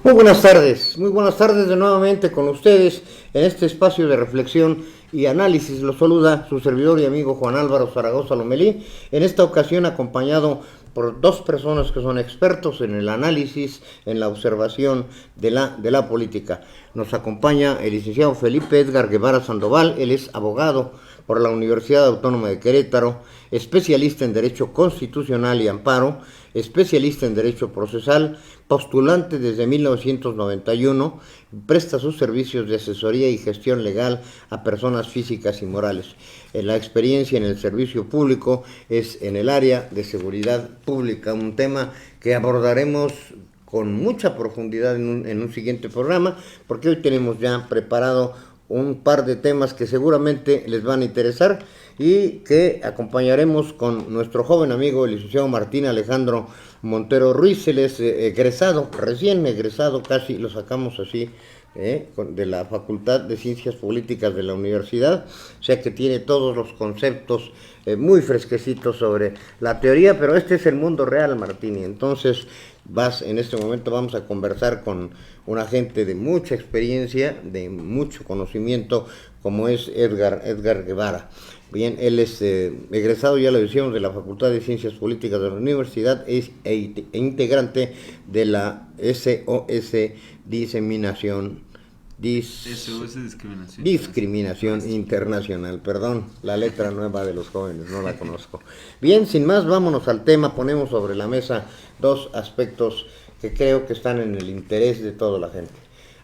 Muy buenas tardes de nuevamente con ustedes en este espacio de reflexión y análisis. Los saluda su servidor y amigo Juan Álvaro Zaragoza Lomelí, en esta ocasión acompañado por dos personas que son expertos en el análisis, en la observación de la política. Nos acompaña el licenciado Felipe Edgar Guevara Sandoval, él es abogado por la Universidad Autónoma de Querétaro, especialista en Derecho Constitucional y Amparo, especialista en Derecho Procesal, postulante desde 1991, presta sus servicios de asesoría y gestión legal a personas físicas y morales. La experiencia en el servicio público es en el área de seguridad pública, un tema que abordaremos con mucha profundidad en un siguiente programa, porque hoy tenemos ya preparado un par de temas que seguramente les van a interesar y que acompañaremos con nuestro joven amigo, el licenciado Martín Alejandro Montero Ruiz. Él es egresado, recién egresado, casi lo sacamos así, de la Facultad de Ciencias Políticas de la universidad, o sea que tiene todos los conceptos muy fresquecitos sobre la teoría, pero este es el mundo real, Martín, y entonces en este momento vamos a conversar con una gente de mucha experiencia, de mucho conocimiento, como es Edgar Guevara. Bien, él es egresado, ya lo decíamos, de la Facultad de Ciencias Políticas de la Universidad, e integrante de la SOS Discriminación Internacional, perdón, la letra nueva de los jóvenes, no la conozco. Bien, sin más, vámonos al tema. Ponemos sobre la mesa dos aspectos que creo que están en el interés de toda la gente.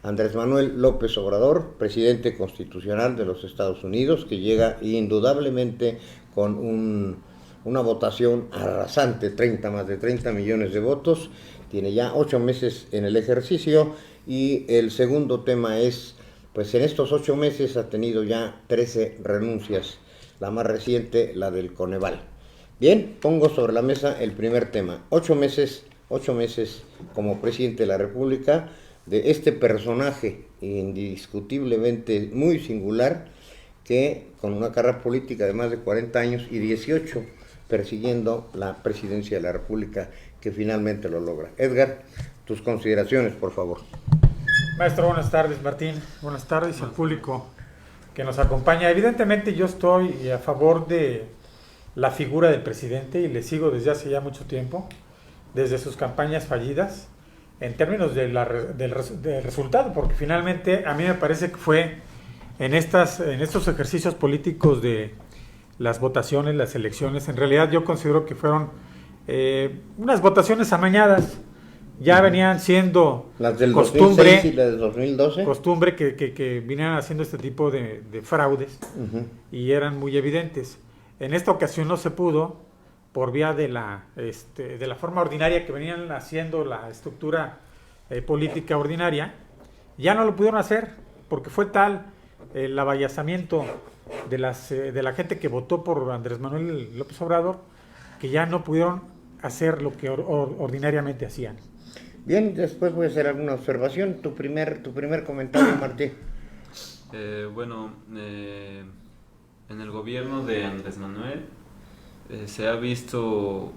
Andrés Manuel López Obrador, presidente constitucional de los Estados Unidos, que llega indudablemente con una votación arrasante, más de 30 millones de votos, tiene ya 8 meses en el ejercicio, y el segundo tema es, pues en estos 8 meses ha tenido ya 13 renuncias, la más reciente, la del Coneval. Bien, pongo sobre la mesa el primer tema. 8 meses como presidente de la República, de este personaje indiscutiblemente muy singular, que con una carrera política de más de 40 años y 18 persiguiendo la presidencia de la República, que finalmente lo logra. Edgar, tus consideraciones, por favor. Maestro, buenas tardes. Martín, buenas tardes al público que nos acompaña. Evidentemente yo estoy a favor de la figura del presidente y le sigo desde hace ya mucho tiempo, desde sus campañas fallidas, en términos del resultado, porque finalmente a mí me parece que fue en estos ejercicios políticos de las votaciones, las elecciones, en realidad yo considero que fueron unas votaciones amañadas. Ya venían siendo las del costumbre 2006 y las del 2012. Costumbre que vinieran haciendo este tipo de fraudes, y eran muy evidentes. En esta ocasión no se pudo, por vía de la forma ordinaria que venían haciendo la estructura política ordinaria. Ya no lo pudieron hacer porque fue tal el avallazamiento de la gente que votó por Andrés Manuel López Obrador, que ya no pudieron hacer lo que ordinariamente hacían. Bien, después voy a hacer alguna observación. Tu primer comentario, Martín. En el gobierno de Andrés Manuel se ha visto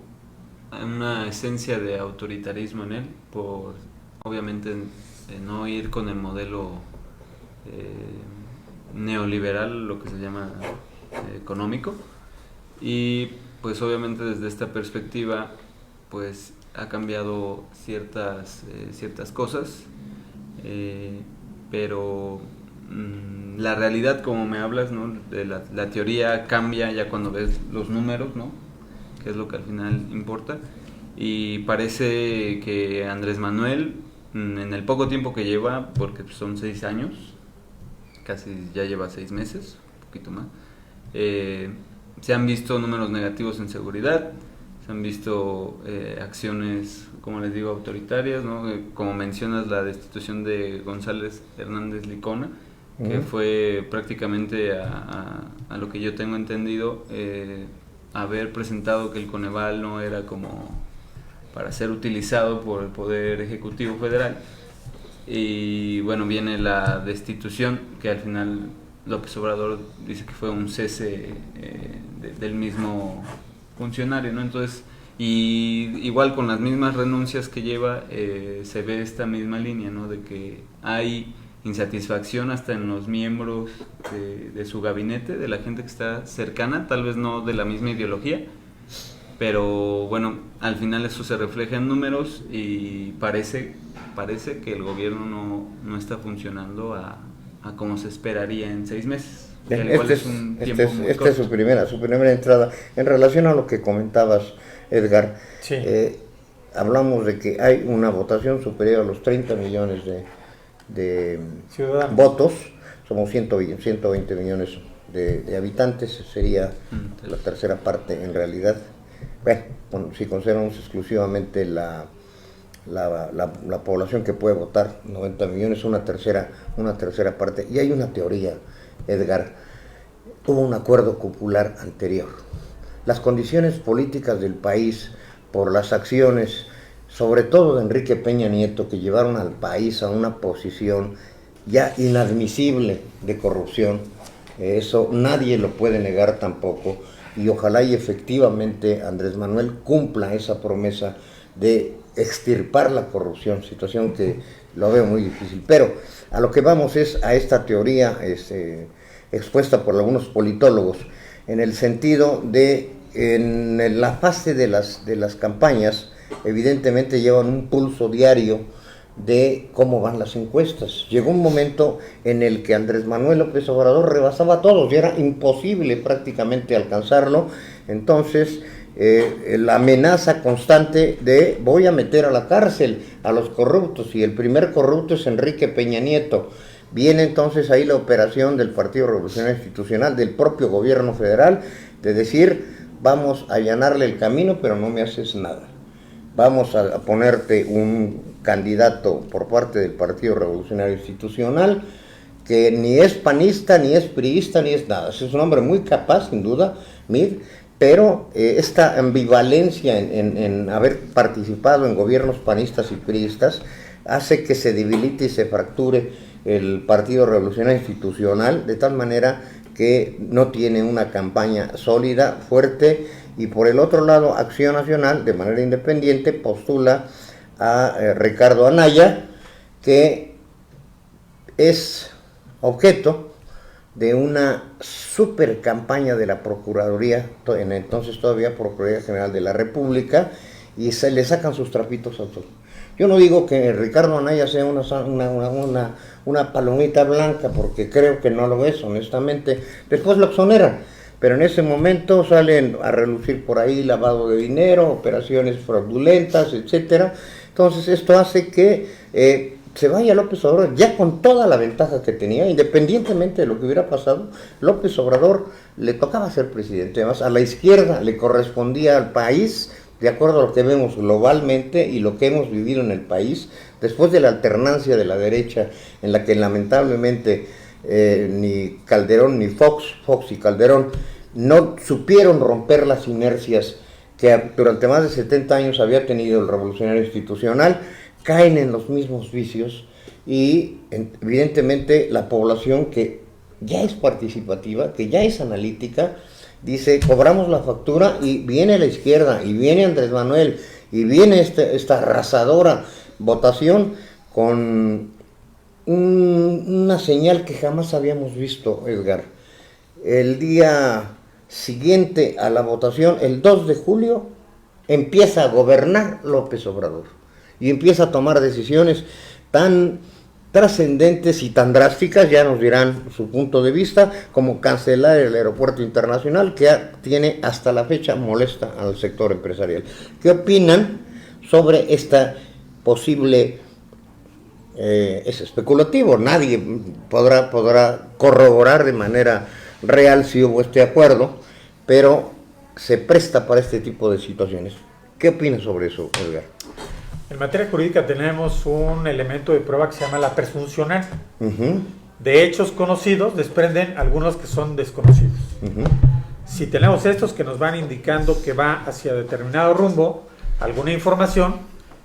una esencia de autoritarismo en él, por obviamente no ir con el modelo neoliberal, lo que se llama económico, y pues obviamente desde esta perspectiva pues ha cambiado ciertas cosas, pero la realidad, como me hablas, ¿no? De la teoría cambia ya cuando ves los números, ¿no? Que es lo que al final importa, y parece que Andrés Manuel, en el poco tiempo que lleva, porque son 6 años, casi ya lleva 6 meses, un poquito más, se han visto números negativos en seguridad, se han visto acciones, como les digo, autoritarias, ¿no? Como mencionas, la destitución de González Hernández Licona, que fue prácticamente, a lo que yo tengo entendido, haber presentado que el Coneval no era como para ser utilizado por el Poder Ejecutivo Federal. Y bueno, viene la destitución, que al final López Obrador dice que fue un cese del mismo funcionario, ¿no? Entonces, Y igual con las mismas renuncias que lleva, se ve esta misma línea, ¿no? De que hay insatisfacción hasta en los miembros de su gabinete, de la gente que está cercana, tal vez no de la misma ideología, pero bueno, al final eso se refleja en números y parece que el gobierno no está funcionando a como se esperaría en 6 meses. Esta es su primera entrada. En relación a lo que comentabas, Edgar, Sí. Hablamos de que hay una votación superior a los 30 millones de Ciudadanos. votos, somos 120 millones de habitantes, sería la tercera parte en realidad. Bueno, si consideramos exclusivamente la población que puede votar, 90 millones, una tercera parte. Y hay una teoría, Edgar, hubo un acuerdo popular anterior. Las condiciones políticas del país, por las acciones, sobre todo de Enrique Peña Nieto, que llevaron al país a una posición ya inadmisible de corrupción, eso nadie lo puede negar tampoco, y ojalá y efectivamente Andrés Manuel cumpla esa promesa de extirpar la corrupción, situación que lo veo muy difícil. Pero a lo que vamos es a esta teoría expuesta por algunos politólogos, en el sentido de, en la fase de las campañas, evidentemente llevan un pulso diario de cómo van las encuestas. Llegó un momento en el que Andrés Manuel López Obrador rebasaba a todos y era imposible prácticamente alcanzarlo. Entonces, la amenaza constante de voy a meter a la cárcel a los corruptos, y el primer corrupto es Enrique Peña Nieto. Viene entonces ahí la operación del Partido Revolucionario Institucional, del propio gobierno federal, de decir, vamos a allanarle el camino, pero no me haces nada. Vamos a ponerte un candidato por parte del Partido Revolucionario Institucional que ni es panista, ni es priista, ni es nada. Es un hombre muy capaz, sin duda, Mid, pero esta ambivalencia en haber participado en gobiernos panistas y priistas hace que se debilite y se fracture el Partido Revolucionario Institucional, de tal manera que no tiene una campaña sólida, fuerte. Y por el otro lado, Acción Nacional, de manera independiente, postula a Ricardo Anaya, que es objeto de una super campaña de la Procuraduría, en entonces todavía Procuraduría General de la República, y se le sacan sus trapitos al sol. Yo no digo que Ricardo Anaya sea una palomita blanca, porque creo que no lo es, honestamente. Después lo exoneran, pero en ese momento salen a relucir por ahí lavado de dinero, operaciones fraudulentas, etcétera. Entonces esto hace que se vaya López Obrador ya con toda la ventaja que tenía, independientemente de lo que hubiera pasado. López Obrador le tocaba ser presidente, además a la izquierda le correspondía al país, de acuerdo a lo que vemos globalmente y lo que hemos vivido en el país, después de la alternancia de la derecha, en la que lamentablemente ni Calderón ni Fox y Calderón no supieron romper las inercias que durante más de 70 años había tenido el Revolucionario Institucional, caen en los mismos vicios, y evidentemente la población, que ya es participativa, que ya es analítica, dice, cobramos la factura, y viene la izquierda, y viene Andrés Manuel, y viene esta arrasadora votación con una señal que jamás habíamos visto, Edgar. El día siguiente a la votación, el 2 de julio, empieza a gobernar López Obrador y empieza a tomar decisiones tan trascendentes y tan drásticas, ya nos dirán su punto de vista, como cancelar el aeropuerto internacional, que tiene hasta la fecha molesta al sector empresarial. ¿Qué opinan sobre esta posible, es especulativo, nadie podrá corroborar de manera real si hubo este acuerdo, pero se presta para este tipo de situaciones? ¿Qué opinas sobre eso, Edgar? En materia jurídica tenemos un elemento de prueba que se llama la presuncional. De hechos conocidos desprenden algunos que son desconocidos. Si tenemos estos que nos van indicando que va hacia determinado rumbo, alguna información,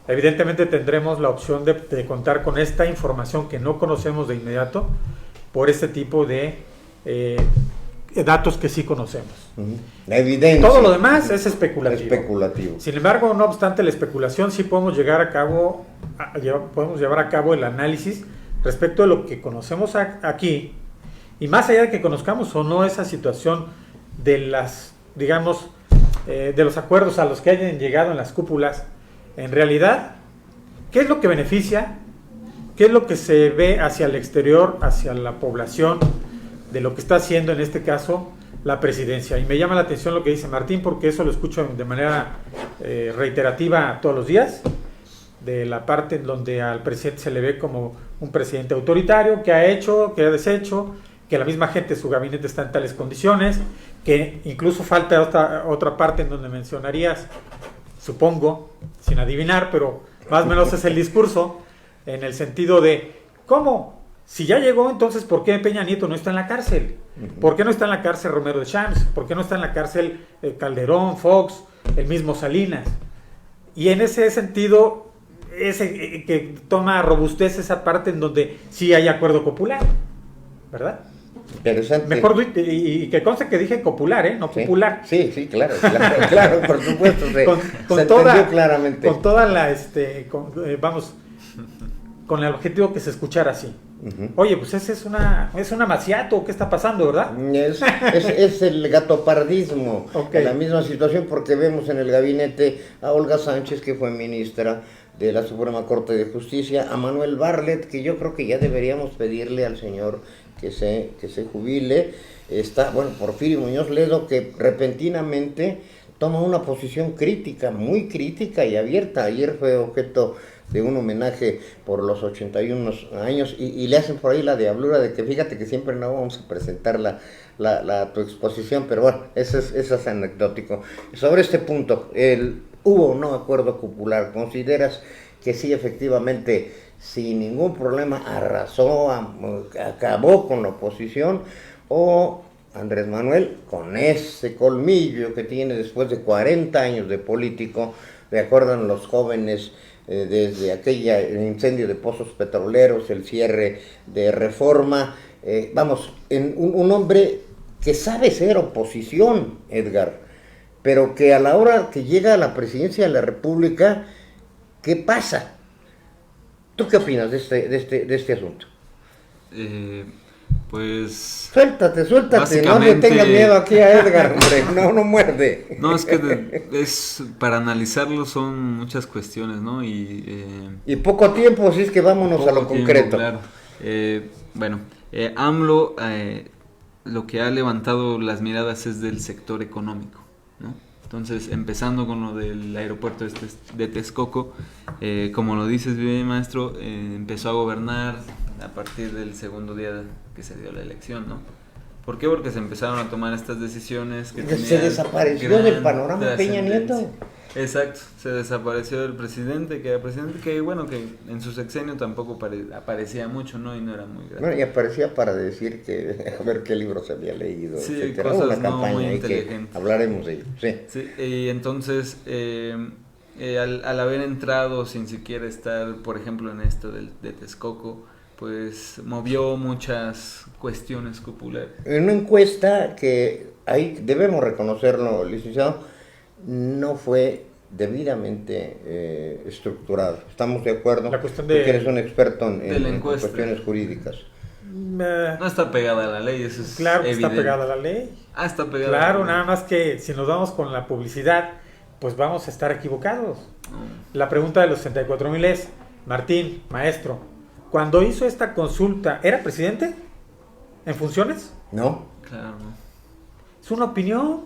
evidentemente tendremos la opción de contar con esta información que no conocemos de inmediato por este tipo de datos que sí conocemos. La evidencia. Todo lo demás es especulativo. Especulativo. Sin embargo, no obstante la especulación, sí podemos llevar a cabo el análisis respecto a lo que conocemos aquí, y más allá de que conozcamos o no esa situación de las, digamos, de los acuerdos a los que hayan llegado en las cúpulas, en realidad, ¿qué es lo que beneficia? ¿Qué es lo que se ve hacia el exterior, hacia la población, de lo que está haciendo en este caso la presidencia? Y me llama la atención lo que dice Martín, porque eso lo escucho de manera reiterativa todos los días, de la parte en donde al presidente se le ve como un presidente autoritario, que ha hecho, que ha deshecho, que la misma gente de su gabinete está en tales condiciones, que incluso falta otra parte en donde mencionarías, supongo, sin adivinar, pero más o menos es el discurso, en el sentido de, ¿cómo? Si ya llegó, entonces, ¿por qué Peña Nieto no está en la cárcel? ¿Por qué no está en la cárcel Romero de Champs? ¿Por qué no está en la cárcel Calderón, Fox, el mismo Salinas? Y en ese sentido, que toma robustez esa parte en donde sí hay acuerdo popular, ¿verdad? Interesante. Mejor, y que conste que dije popular, no sí, popular. Sí, claro, por supuesto. Se toda, claramente. Con toda la, con el objetivo que se escuchara así. Oye, pues ese es una maciato, ¿qué está pasando, verdad? Es el gatopardismo, Okay. La misma situación, porque vemos en el gabinete a Olga Sánchez, que fue ministra de la Suprema Corte de Justicia, a Manuel Bartlett, que yo creo que ya deberíamos pedirle al señor que se jubile. Está, Porfirio Muñoz Ledo, que repentinamente toma una posición crítica, muy crítica y abierta. Ayer fue objeto de un homenaje por los 81 años y le hacen por ahí la diablura de que fíjate que siempre no vamos a presentar tu exposición, pero bueno, eso es anecdótico. Sobre este punto, hubo un no acuerdo popular. ¿Consideras que sí, efectivamente, sin ningún problema arrasó, acabó con la oposición, o Andrés Manuel, con ese colmillo que tiene después de 40 años de político, recuerdan los jóvenes desde aquella incendio de pozos petroleros, el cierre de Reforma, un hombre que sabe ser oposición, Edgar, pero que a la hora que llega a la presidencia de la República, ¿qué pasa? ¿Tú qué opinas de este asunto? Pues... Suéltate, no le tengas miedo aquí a Edgar, hombre, no muerde. No, es que para analizarlo son muchas cuestiones, ¿no? Y poco tiempo, así es que vámonos a lo concreto. Claro. AMLO, lo que ha levantado las miradas es del sector económico, ¿no? Entonces, empezando con lo del aeropuerto de Texcoco, como lo dices bien, maestro, empezó a gobernar a partir del segundo día que se dio la elección, ¿no? ¿Por qué? Porque se empezaron a tomar estas decisiones que se desapareció del panorama Peña Nieto. Exacto, se desapareció el presidente, que en su sexenio tampoco aparecía mucho, ¿no? Y no era muy grande. Bueno, y aparecía para decir que a ver qué libros había leído, sí, etcétera. Cosas una no campaña muy ahí que inteligentes. Hablaremos de ello, sí. Sí, y entonces, al haber entrado sin siquiera estar, por ejemplo, en esto de Texcoco, pues movió muchas cuestiones populares. En una encuesta que ahí debemos reconocerlo, licenciado, no fue debidamente estructurado. ¿Estamos de acuerdo? La cuestión Tú que eres un experto en encuesta. cuestiones jurídicas. No está pegada a la ley, eso es claro que evidente. está pegada a la ley. Está pegada. Claro, nada más que si nos vamos con la publicidad, pues vamos a estar equivocados. La pregunta de los 64,000 es, Martín, maestro, cuando hizo esta consulta, ¿era presidente? ¿En funciones? No. Claro. Es una opinión.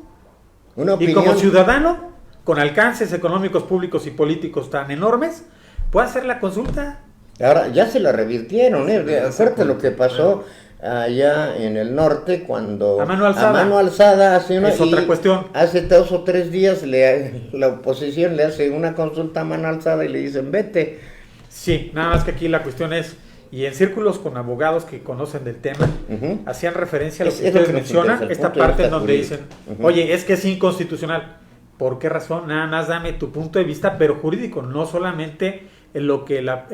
Una opinión. Y como ciudadano, con alcances económicos, públicos y políticos tan enormes, puede hacer la consulta. Ahora, ya se la revirtieron, Acuérdate lo que pasó allá en el norte cuando... A mano alzada hace otra cuestión. Hace 2 o 3 días la oposición le hace una consulta a mano alzada y le dicen, vete. Sí, nada más que aquí la cuestión es, y en círculos con abogados que conocen del tema, hacían referencia a lo que ustedes mencionan, esta parte en donde dicen, oye, es que es inconstitucional. ¿Por qué razón? Nada más dame tu punto de vista, pero jurídico, no solamente en lo que la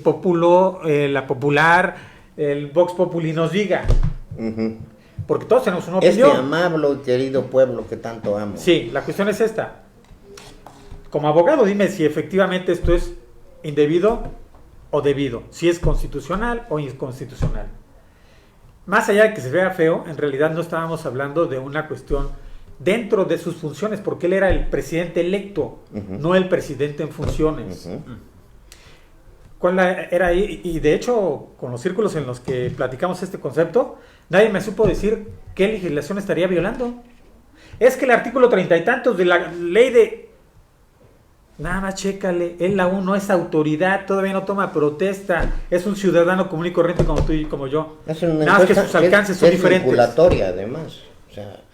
popular, el Vox Populi nos diga. porque todos tenemos una Este opinión. amable y querido pueblo que tanto amo. Sí, la cuestión es esta. Como abogado, dime si efectivamente esto es indebido o debido, si es constitucional o inconstitucional. Más allá de que se vea feo, en realidad no estábamos hablando de una cuestión dentro de sus funciones, porque él era el presidente electo, no el presidente en funciones. ¿Cuál era ahí? Y de hecho, con los círculos en los que platicamos este concepto, nadie me supo decir qué legislación estaría violando. Es que el artículo 30 y tantos de la ley de... Nada más chécale, él aún no es autoridad, todavía no toma protesta, es un ciudadano común y corriente como tú y como yo. Nada más que sus alcances son diferentes. Es vinculatoria, además. O sea,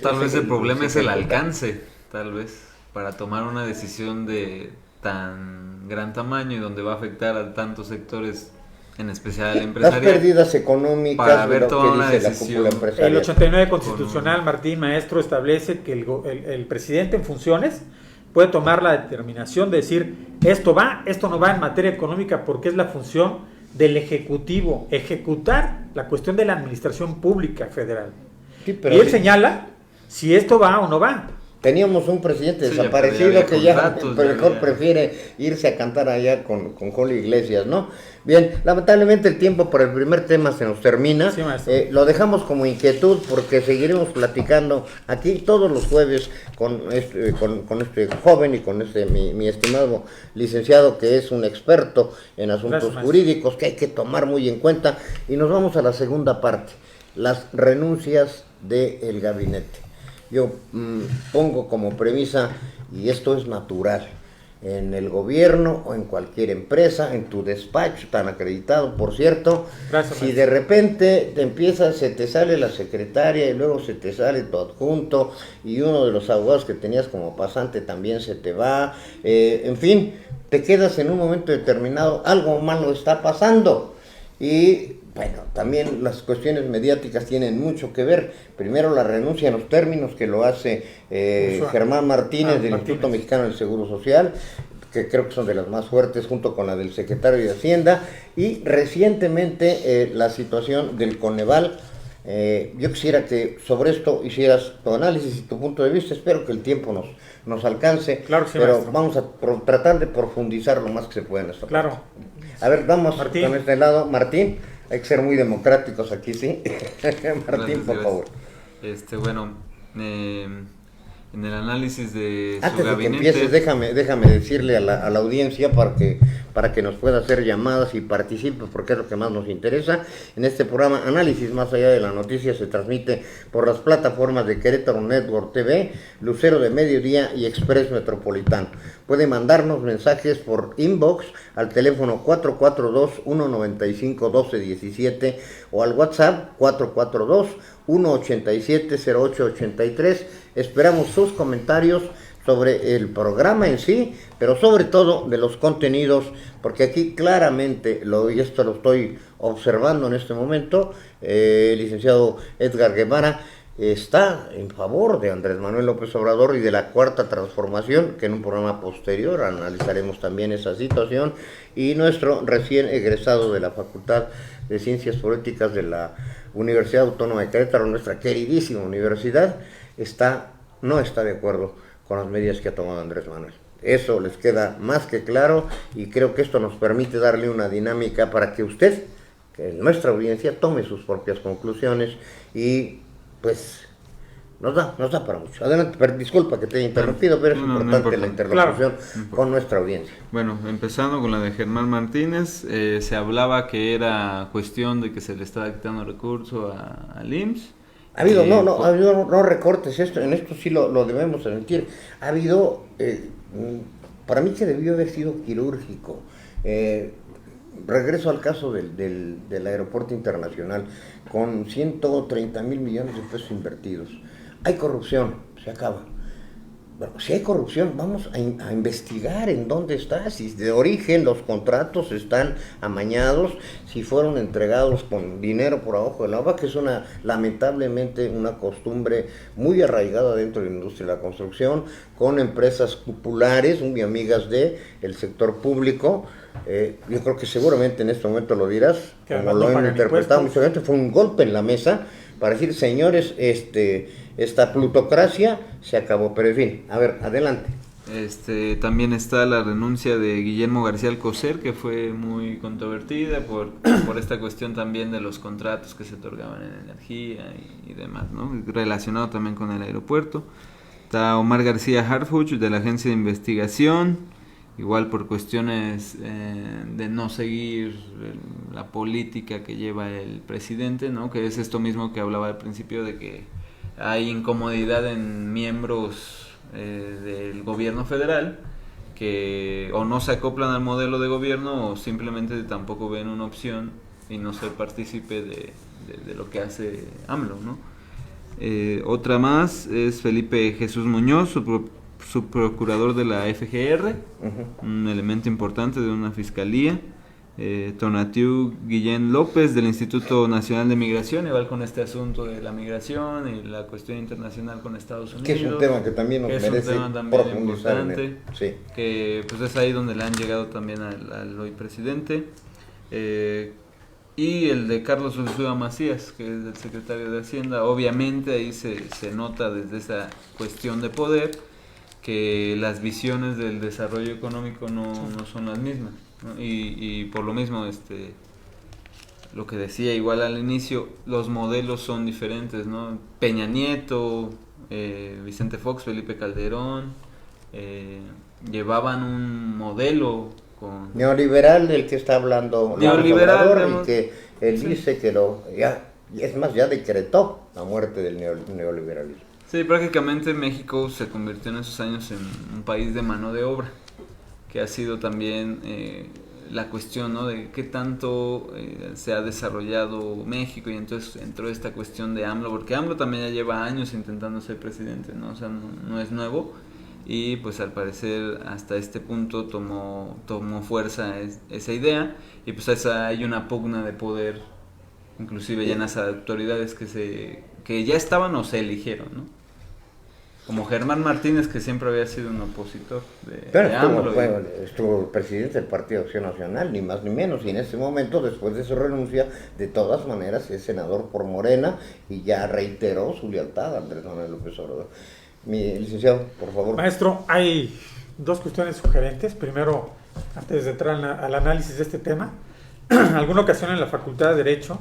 tal vez el problema es el alcance, tal vez, para tomar una decisión de tan gran tamaño y donde va a afectar a tantos sectores, en especial al empresarial. Las pérdidas económicas, para haber tomado una dice decisión. la cúpula empresarial. El 89 constitucional, Martín Maestro, establece que el presidente en funciones puede tomar la determinación de decir esto va, esto no va en materia económica, porque es la función del Ejecutivo, ejecutar la cuestión de la administración pública federal. Sí, y él señala si esto va o no va. Teníamos un presidente desaparecido que ya mejor prefiere irse a cantar allá con Julio Iglesias, ¿no? Bien, lamentablemente el tiempo para el primer tema se nos termina. Sí, lo dejamos como inquietud porque seguiremos platicando aquí todos los jueves con este joven y con mi estimado licenciado, que es un experto en asuntos jurídicos que hay que tomar muy en cuenta. Y nos vamos a la segunda parte, las renuncias del gabinete. Yo pongo como premisa, y esto es natural, en el gobierno o en cualquier empresa, en tu despacho tan acreditado, por cierto. Gracias, si de repente se te sale la secretaria y luego se te sale tu adjunto y uno de los abogados que tenías como pasante también se te va, en fin, te quedas en un momento determinado, algo malo está pasando. Y bueno, también las cuestiones mediáticas tienen mucho que ver. Primero la renuncia en los términos que lo hace Germán Martínez del Instituto Mexicano del Seguro Social, que creo que son de las más fuertes, junto con la del secretario de Hacienda, y recientemente la situación del Coneval. Yo quisiera que sobre esto hicieras tu análisis y tu punto de vista. Espero que el tiempo nos alcance, claro que sí, pero maestro. vamos a tratar de profundizar lo más que se pueda en esto. Claro. A ver, vamos Martín. con este lado. Martín, hay que ser muy democráticos aquí, ¿sí? Martín, Gracias, por favor. Bueno, en el análisis de Antes su de que gabinete... empieces, déjame decirle a la audiencia para que nos pueda hacer llamadas y participe, porque es lo que más nos interesa. En este programa, Análisis Más Allá de la Noticia, se transmite por las plataformas de Querétaro Network TV, Lucero de Mediodía y Express Metropolitano. Puede mandarnos mensajes por inbox al teléfono 442-195-1217 o al WhatsApp 442-187-0883. Esperamos sus comentarios sobre el programa en sí, pero sobre todo de los contenidos, porque aquí claramente, y esto lo estoy observando en este momento, el licenciado Edgar Guevara está en favor de Andrés Manuel López Obrador y de la Cuarta Transformación, que en un programa posterior analizaremos también esa situación, y nuestro recién egresado de la Facultad de Ciencias Políticas de la Universidad Autónoma de Querétaro, nuestra queridísima universidad, no está de acuerdo con las medidas que ha tomado Andrés Manuel. Eso les queda más que claro, y creo que esto nos permite darle una dinámica para que usted, que nuestra audiencia, tome sus propias conclusiones y pues nos da para mucho. Adelante, disculpa que te haya interrumpido, pero es importante la interlocución con nuestra audiencia. Bueno, empezando con la de Germán Martínez, se hablaba que era cuestión de que se le estaba quitando recurso al IMSS. Ha habido, no recortes, en esto sí lo debemos admitir. Ha habido, para mí que debió haber sido quirúrgico. Regreso al caso del aeropuerto internacional, con 130,000 millones de pesos invertidos. Hay corrupción, se acaba. Bueno, si hay corrupción, vamos a investigar en dónde está, si de origen los contratos están amañados, si fueron entregados con dinero por abajo del agua, que es lamentablemente una costumbre muy arraigada dentro de la industria de la construcción, con empresas populares, muy amigas del sector público. Yo creo que seguramente en este momento lo dirás, que como lo han interpretado mucha gente, fue un golpe en la mesa, para decir, señores, esta plutocracia se acabó. Pero en fin, a ver, adelante. También está la renuncia de Guillermo García Alcocer, que fue muy controvertida por esta cuestión también de los contratos que se otorgaban en energía y demás, ¿no? Relacionado también con el aeropuerto. Está Omar García Harfuch, de la Agencia de Investigación, igual por cuestiones de no seguir la política que lleva el presidente, ¿no? Que es esto mismo que hablaba al principio, de que hay incomodidad en miembros del gobierno federal que o no se acoplan al modelo de gobierno o simplemente tampoco ven una opción y no ser partícipe de lo que hace AMLO, ¿no? Otra más es Felipe Jesús Muñoz, subprocurador de la FGR, un elemento importante de una fiscalía. Tonatiu Guillén López, del Instituto Nacional de Migración, igual con este asunto de la migración y la cuestión internacional con Estados Unidos, que es un tema que también nos merece profundizar en él. Sí. Que pues es ahí donde le han llegado también al hoy presidente. Y el de Carlos Ursúa Macías, que es el secretario de Hacienda. Obviamente ahí se nota desde esa cuestión de poder que las visiones del desarrollo económico no son las mismas, ¿no? Y por lo mismo, lo que decía igual al inicio, los modelos son diferentes, ¿no? Peña Nieto, Vicente Fox, Felipe Calderón, llevaban un modelo con... neoliberal, del que está hablando neoliberal, Obrador, y que él dice que ya decretó la muerte del neoliberalismo. Sí, prácticamente México se convirtió en esos años en un país de mano de obra, que ha sido también la cuestión, ¿no? De qué tanto se ha desarrollado México, y entonces entró esta cuestión de AMLO, porque AMLO también ya lleva años intentando ser presidente, ¿no? O sea, no es nuevo, y pues al parecer hasta este punto tomó fuerza esa idea, y pues hay una pugna de poder, inclusive ya en las autoridades que ya estaban o se eligieron, ¿no? Como Germán Martínez, que siempre había sido un opositor de AMLO. Estuvo presidente del Partido Acción Nacional, ni más ni menos, y en ese momento, después de su renuncia, de todas maneras es senador por Morena, y ya reiteró su lealtad a Andrés Manuel López Obrador. Mi licenciado, por favor. Maestro, hay dos cuestiones sugerentes. Primero, antes de entrar al análisis de este tema, alguna ocasión en la Facultad de Derecho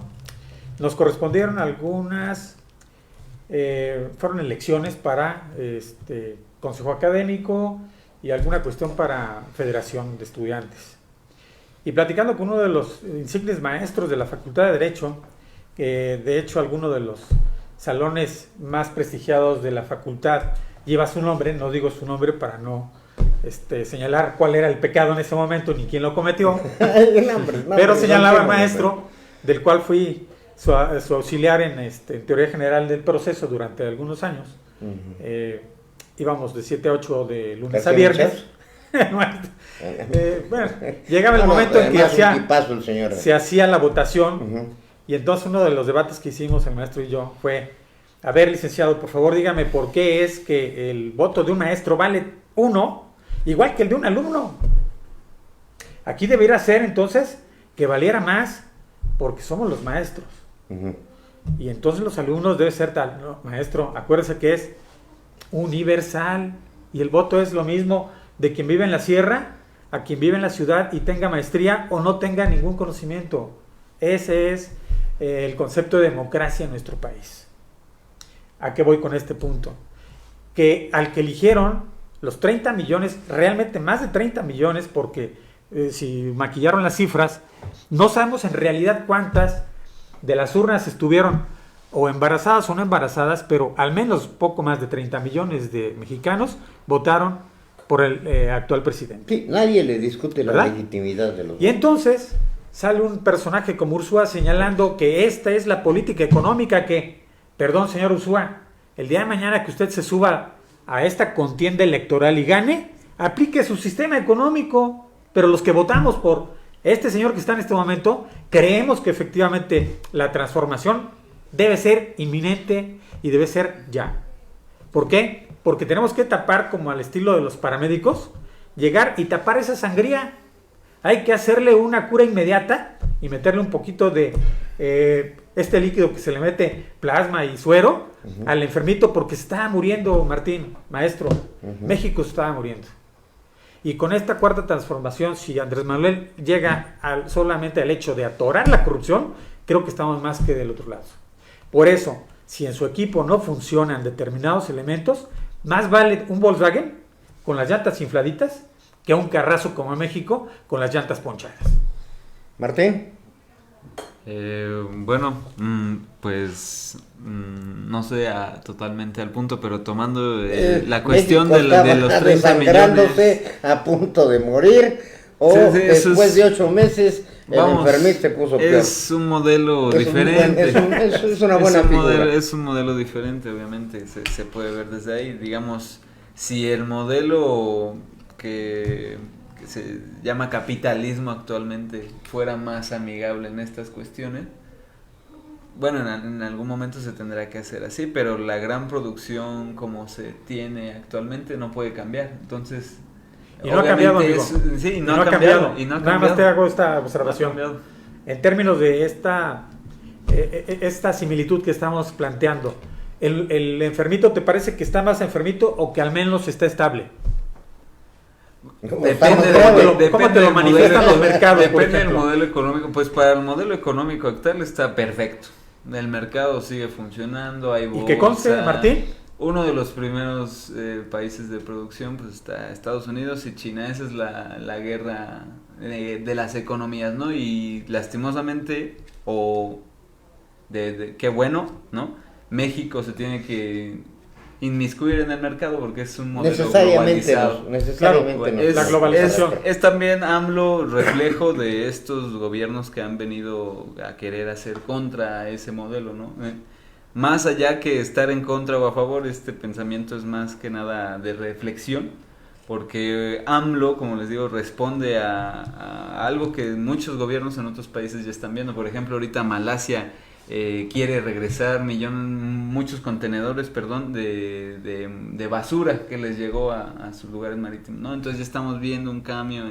nos correspondieron algunas... fueron elecciones para consejo académico y alguna cuestión para federación de estudiantes. Y platicando con uno de los insignes maestros de la Facultad de Derecho, de hecho alguno de los salones más prestigiados de la facultad lleva su nombre, no digo su nombre para no señalar cuál era el pecado en ese momento ni quién lo cometió, pero señalaba al maestro, del cual fui su auxiliar en teoría general del proceso durante algunos años. Íbamos de 7 a 8 de lunes a viernes. Bueno, llegaba el momento en que se hacía la votación, y entonces uno de los debates que hicimos el maestro y yo fue: a ver, licenciado, por favor dígame por qué es que el voto de un maestro vale 1 igual que el de un alumno. Aquí debería ser entonces que valiera más, porque somos los maestros. Y entonces los alumnos deben ser tal. No, maestro, acuérdese que es universal, y el voto es lo mismo de quien vive en la sierra a quien vive en la ciudad y tenga maestría o no tenga ningún conocimiento. Ese es el concepto de democracia en nuestro país. ¿A qué voy con este punto? Que al que eligieron los 30 millones, realmente más de 30 millones, porque si maquillaron las cifras, no sabemos en realidad cuántas de las urnas estuvieron o embarazadas o no embarazadas, pero al menos poco más de 30 millones de mexicanos votaron por el actual presidente. Sí, nadie le discute la legitimidad de los... Y entonces sale un personaje como Ursúa señalando que esta es la política económica que, perdón señor Ursúa, el día de mañana que usted se suba a esta contienda electoral y gane, aplique su sistema económico, pero los que votamos por este señor que está en este momento, creemos que efectivamente la transformación debe ser inminente y debe ser ya. ¿Por qué? Porque tenemos que tapar, como al estilo de los paramédicos, llegar y tapar esa sangría. Hay que hacerle una cura inmediata y meterle un poquito de este líquido que se le mete plasma y suero al enfermito porque se estaba muriendo, Martín, maestro. México se estaba muriendo. Y con esta cuarta transformación, si Andrés Manuel llega solamente al hecho de atorar la corrupción, creo que estamos más que del otro lado. Por eso, si en su equipo no funcionan determinados elementos, más vale un Volkswagen con las llantas infladitas que un carrazo como en México con las llantas ponchadas. Martín. Bueno, pues no sé totalmente al punto, pero tomando la cuestión de los 30 millones. A punto de morir, o sí, después de 8 meses el enfermito se puso peor. Es un modelo diferente. Es una buena figura. Es un modelo diferente, obviamente, se puede ver desde ahí. Digamos, si el modelo que se llama capitalismo actualmente fuera más amigable en estas cuestiones, bueno, en algún momento se tendrá que hacer así, pero la gran producción como se tiene actualmente no puede cambiar, entonces y no ha cambiado, amigo. Sí, no ha cambiado. Nada más te hago esta observación. En términos de esta similitud que estamos planteando, ¿el enfermito te parece que está más enfermito o que al menos está estable? Depende ¿Cómo te lo manifiestan los mercados? Depende del modelo económico. Pues para el modelo económico actual está perfecto. El mercado sigue funcionando, hay bolsa. ¿Y qué conste, Martín? Uno de los primeros países de producción pues está Estados Unidos y China. Esa es la guerra de las economías, ¿no? Y lastimosamente, qué bueno, ¿no? México se tiene que inmiscuir en el mercado porque es un modelo globalizado. Necesariamente la globalización. Es también AMLO reflejo de estos gobiernos que han venido a querer hacer contra ese modelo, ¿no? Más allá que estar en contra o a favor, este pensamiento es más que nada de reflexión, porque AMLO, como les digo, responde a algo que muchos gobiernos en otros países ya están viendo. Por ejemplo, ahorita Malasia quiere regresar muchos contenedores, de basura que les llegó a sus lugares marítimos, ¿no? Entonces ya estamos viendo un cambio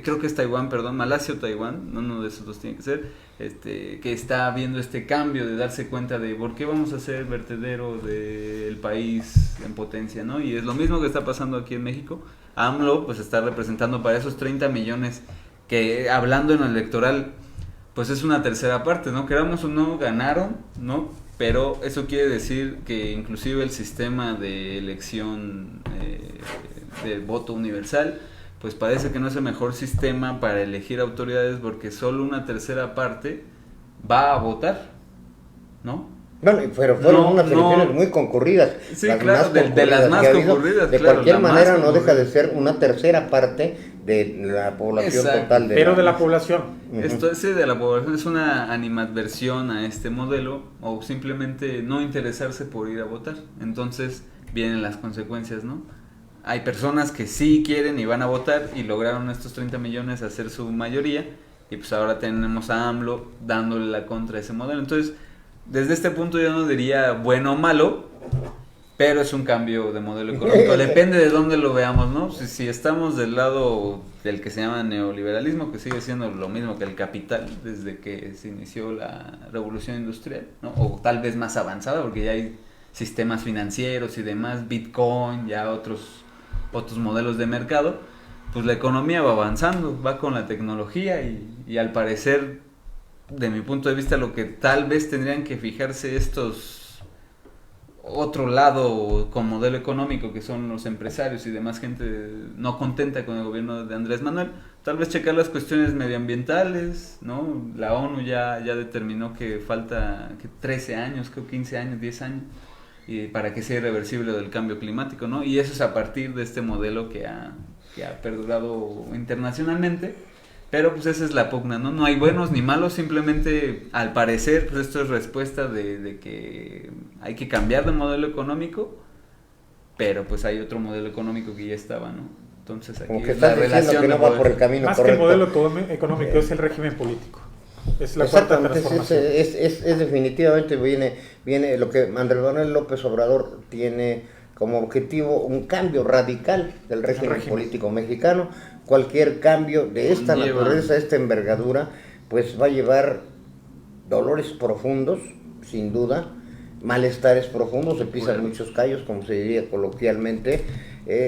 creo que es Taiwán, Malasia o Taiwán, uno de esos dos tiene que ser, que está viendo este cambio de darse cuenta de por qué vamos a ser vertedero del país en potencia, ¿no? Y es lo mismo que está pasando aquí en México. AMLO pues está representando para esos 30 millones que, hablando en lo electoral, pues es una tercera parte, ¿no? Queramos o no, ganaron, ¿no? Pero eso quiere decir que inclusive el sistema de elección de voto universal, pues parece que no es el mejor sistema para elegir autoridades porque solo una tercera parte va a votar, ¿no? Bueno, pero fueron unas elecciones muy concurridas. Sí, claro, de las más concurridas. De cualquier manera no deja de ser una tercera parte de la población total. Pero de la población. Esto de la población es una animadversión a este modelo o simplemente no interesarse por ir a votar. Entonces vienen las consecuencias, ¿no? Hay personas que sí quieren y van a votar y lograron estos 30 millones hacer su mayoría y pues ahora tenemos a AMLO dándole la contra a ese modelo. Entonces, desde este punto yo no diría bueno o malo, pero es un cambio de modelo económico. Depende de dónde lo veamos, ¿no? Si estamos del lado del que se llama neoliberalismo, que sigue siendo lo mismo que el capital desde que se inició la revolución industrial, ¿no? O tal vez más avanzada, porque ya hay sistemas financieros y demás, Bitcoin, ya otros modelos de mercado, pues la economía va avanzando, va con la tecnología y al parecer, de mi punto de vista, lo que tal vez tendrían que fijarse estos otro lado con modelo económico, que son los empresarios y demás gente no contenta con el gobierno de Andrés Manuel, tal vez checar las cuestiones medioambientales, ¿no? La ONU ya determinó que falta 13 años, creo 15 años, 10 años, y para que sea irreversible del cambio climático, ¿no? Y eso es a partir de este modelo que ha perdurado internacionalmente, pero pues esa es la pugna, ¿no? No hay buenos ni malos, simplemente al parecer pues esto es respuesta de que hay que cambiar de modelo económico, pero pues hay otro modelo económico que ya estaba, ¿no? Entonces aquí es la relación que no va por el camino más correcto. Que el modelo económico es el régimen político. Es la cuarta transformación. Es definitivamente viene lo que Andrés Manuel López Obrador tiene como objetivo un cambio radical del régimen político mexicano. Cualquier cambio de esta naturaleza, esta envergadura, pues va a llevar dolores profundos, sin duda, malestares profundos, se pisan muchos callos, como se diría coloquialmente.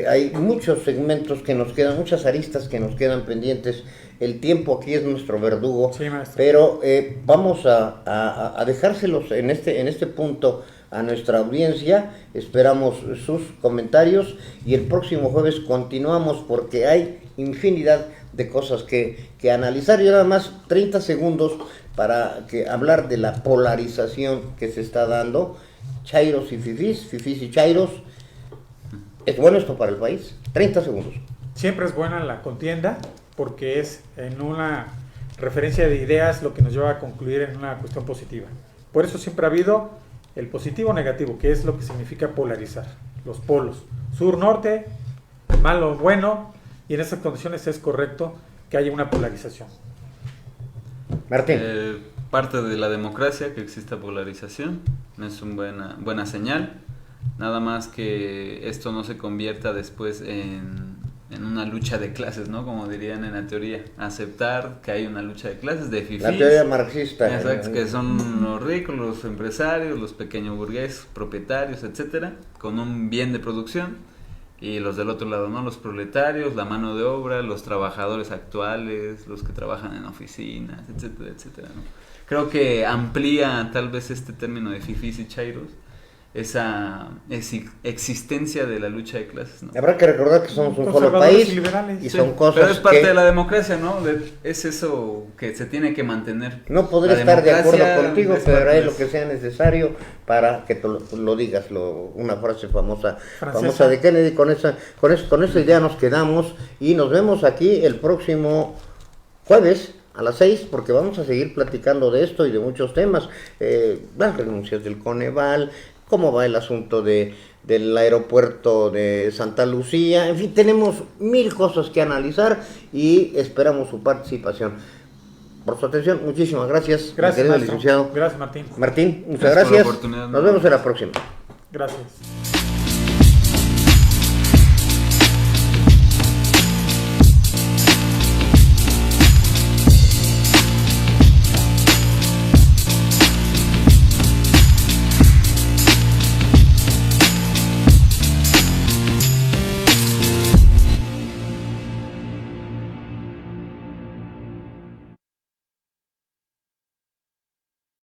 Hay muchos segmentos que nos quedan, muchas aristas que nos quedan pendientes. El tiempo aquí es nuestro verdugo, sí, pero vamos a dejárselos en este punto a nuestra audiencia. Esperamos sus comentarios y el próximo jueves continuamos, porque hay infinidad de cosas que analizar. Y nada más 30 segundos para hablar de la polarización que se está dando, chairos y fifís y chairos. ¿Es bueno esto para el país? 30 segundos. Siempre es buena la contienda, porque es en una referencia de ideas lo que nos lleva a concluir en una cuestión positiva. Por eso siempre ha habido el positivo o negativo, que es lo que significa polarizar, los polos, sur-norte, malo, bueno, y en esas condiciones es correcto que haya una polarización. Martín. Parte de la democracia que exista polarización, es una buena señal, nada más que esto no se convierta después en una lucha de clases, ¿no? Como dirían en la teoría, aceptar que hay una lucha de clases, de fifís. La teoría marxista. Exacto, que son los ricos, los empresarios, los pequeños burgueses, propietarios, etcétera, con un bien de producción. Y los del otro lado, ¿no? Los proletarios, la mano de obra, los trabajadores actuales, los que trabajan en oficinas, etcétera, etcétera, ¿no? Creo que amplía tal vez este término de fifís y chairos, esa existencia de la lucha de clases, ¿no? Habrá que recordar que somos un solo país y son cosas pero es parte que de la democracia, ¿no? Es eso que se tiene que mantener. No podré estar de acuerdo contigo, pero haré lo que sea necesario para que lo digas, una frase famosa de Kennedy. Con esa idea nos quedamos y nos vemos aquí el próximo jueves a las 6, porque vamos a seguir platicando de esto y de muchos temas, las renuncias del Coneval, cómo va el asunto del aeropuerto de Santa Lucía, en fin, tenemos 1000 cosas que analizar y esperamos su participación. Por su atención, muchísimas gracias. Gracias, licenciado. Gracias, Martín. Martín, muchas gracias. Por la oportunidad. Nos vemos en la próxima. Gracias.